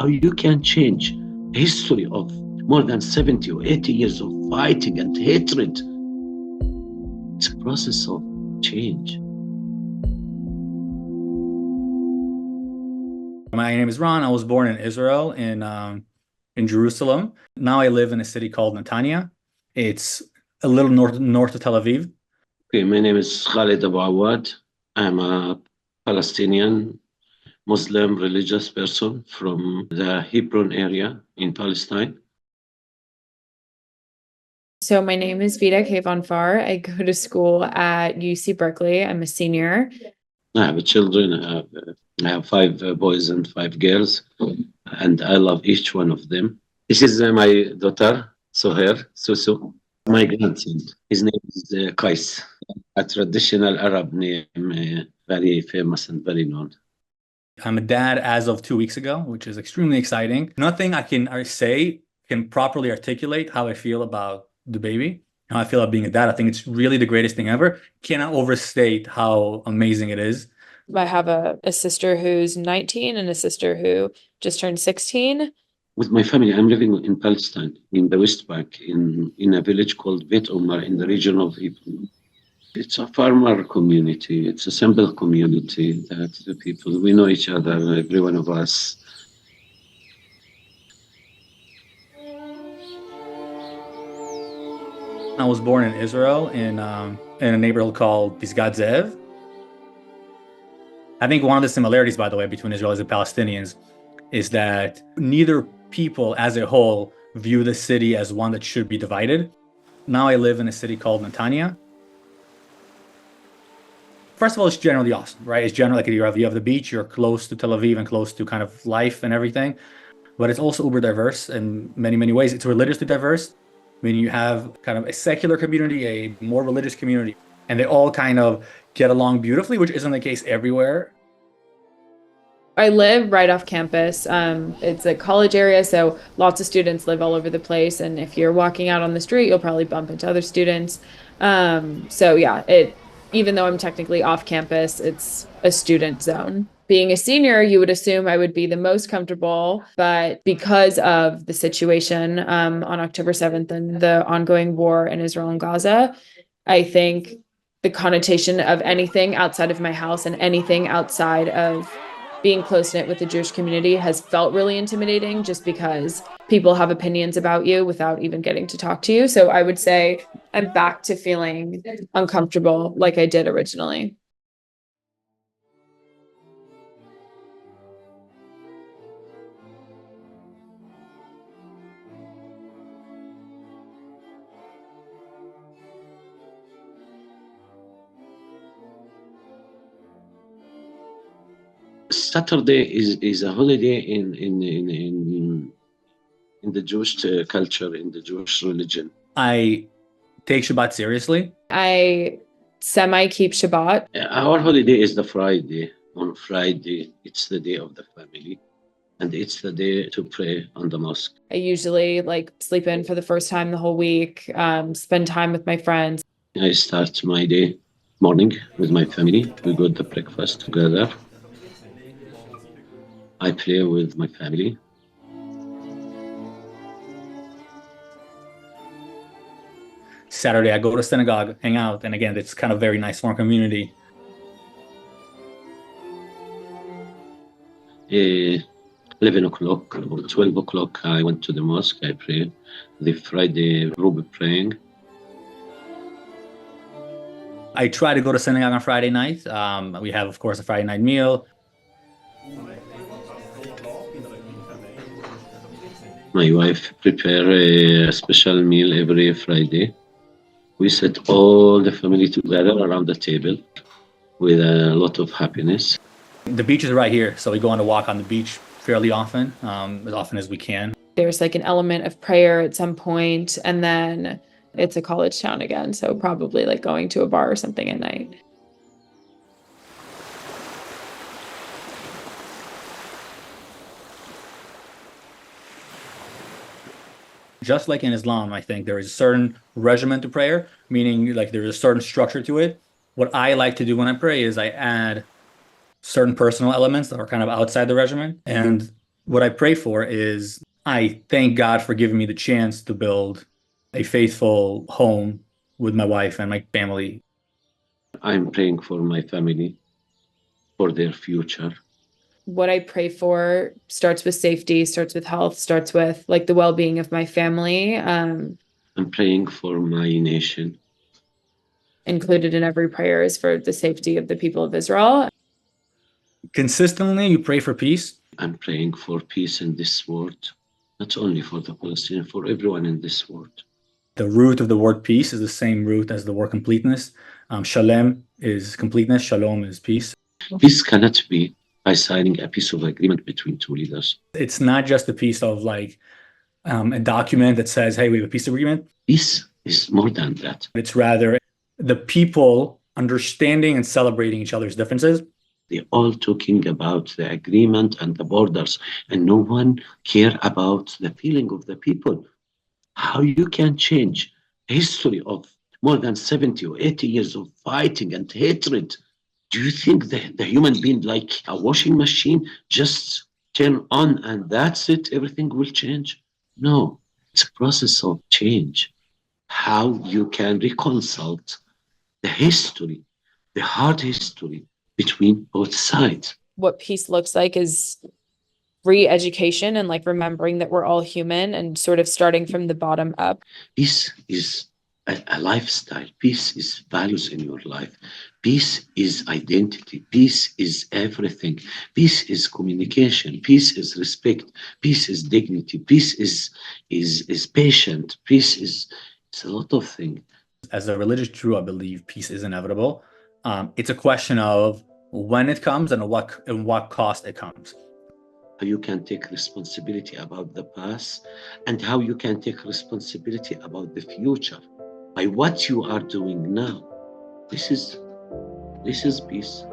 how you can change history of more than 70 or 80 years of fighting and hatred. It's a process of change. My name is Ron. I was born in Israel in Jerusalem. Now I live in a city called Netanya. It's a little north of Tel Aviv. Okay, my name is Khalid Abu Awad. I'm a Palestinian Muslim religious person from the Hebron area in Palestine. So my name is Vida Kayvon-Far. I go to school at UC Berkeley. I'm a senior. I have children. I have 5 boys and 5 girls, and I love each one of them. This is my daughter, Soher, Susu. My grandson, his name is Qais, a traditional Arab name, very famous and very known. I'm a dad as of 2 weeks ago, which is extremely exciting. Nothing I say can properly articulate how I feel about the baby, how I feel about being a dad. I think it's really the greatest thing ever. Cannot overstate how amazing it is. I have a sister who's 19 and a sister who just turned 16. With my family, I'm living in Palestine, in the West Bank, in a village called Beit Omar, in the region of Hebron. It's a farmer community. It's a simple community that the people, we know each other, every one of us. I was born in Israel in a neighborhood called Pisgat Ze'ev. I think one of the similarities, by the way, between Israelis and Palestinians is that neither people as a whole view the city as one that should be divided. Now I live in a city called Netanya. First of all, it's generally awesome, right? It's generally like you have the beach, you're close to Tel Aviv and close to kind of life and everything. But it's also uber diverse in many, many ways. It's religiously diverse. I mean, you have kind of a secular community, a more religious community, and they all kind of get along beautifully, which isn't the case everywhere. I live right off campus. It's a college area, so lots of students live all over the place. And if you're walking out on the street, you'll probably bump into other students. So yeah, even though I'm technically off campus, it's a student zone. Being a senior, you would assume I would be the most comfortable, but because of the situation on October 7th and the ongoing war in Israel and Gaza, I think the connotation of anything outside of my house and anything outside of being close-knit with the Jewish community has felt really intimidating just because people have opinions about you without even getting to talk to you. So I would say I'm back to feeling uncomfortable like I did originally. Saturday is a holiday in the Jewish culture, in the Jewish religion. I take Shabbat seriously. I semi-keep Shabbat. Our holiday is the Friday. On Friday, it's the day of the family, and it's the day to pray on the mosque. I usually sleep in for the first time the whole week, spend time with my friends. I start my day morning with my family. We go to breakfast together. I play with my family. Saturday, I go to synagogue, hang out, and again, it's kind of very nice warm community. 11 o'clock or 12 o'clock, I went to the mosque. I pray the Friday Ruby praying. I try to go to synagogue on Friday night. We have, of course, a Friday night meal. My wife prepare a special meal every Friday. We sit all the family together around the table with a lot of happiness. The beach is right here, so we go on a walk on the beach fairly often, as often as we can. There's an element of prayer at some point, and then it's a college town again, so probably going to a bar or something at night. Just like in Islam, I think there is a certain regimen to prayer, meaning there's a certain structure to it. What I like to do when I pray is I add certain personal elements that are kind of outside the regimen. And What I pray for is I thank God for giving me the chance to build a faithful home with my wife and my family. I'm praying for my family, for their future. What I pray for starts with safety, starts with health, starts with like the well-being of my family. I'm praying for my nation. Included in every prayer is for the safety of the people of Israel. Consistently, you pray for peace. I'm praying for peace in this world, not only for the Palestinians, for everyone in this world. The root of the word peace is the same root as the word completeness. Shalem is completeness, shalom is peace. Peace cannot be by signing a piece of agreement between two leaders. It's not just a piece of like a document that says, hey, we have a peace agreement. Peace is more than that. It's rather the people understanding and celebrating each other's differences. They're all talking about the agreement and the borders, and no one care about the feeling of the people. How you can change history of more than 70 or 80 years of fighting and hatred? Do you think the human being like a washing machine just turn on and that's it, everything will change? No, it's a process of change. How you can reconcile the history, the hard history between both sides. What peace looks like is re-education and like remembering that we're all human and sort of starting from the bottom up. Peace is a lifestyle. Peace is values in your life. Peace is identity. Peace is everything. Peace is communication. Peace is respect. Peace is dignity. Peace is patient. Peace is it's a lot of things. As a religious Jew, I believe peace is inevitable. It's a question of when it comes and what cost it comes. How you can take responsibility about the past and how you can take responsibility about the future by what you are doing now. This is peace.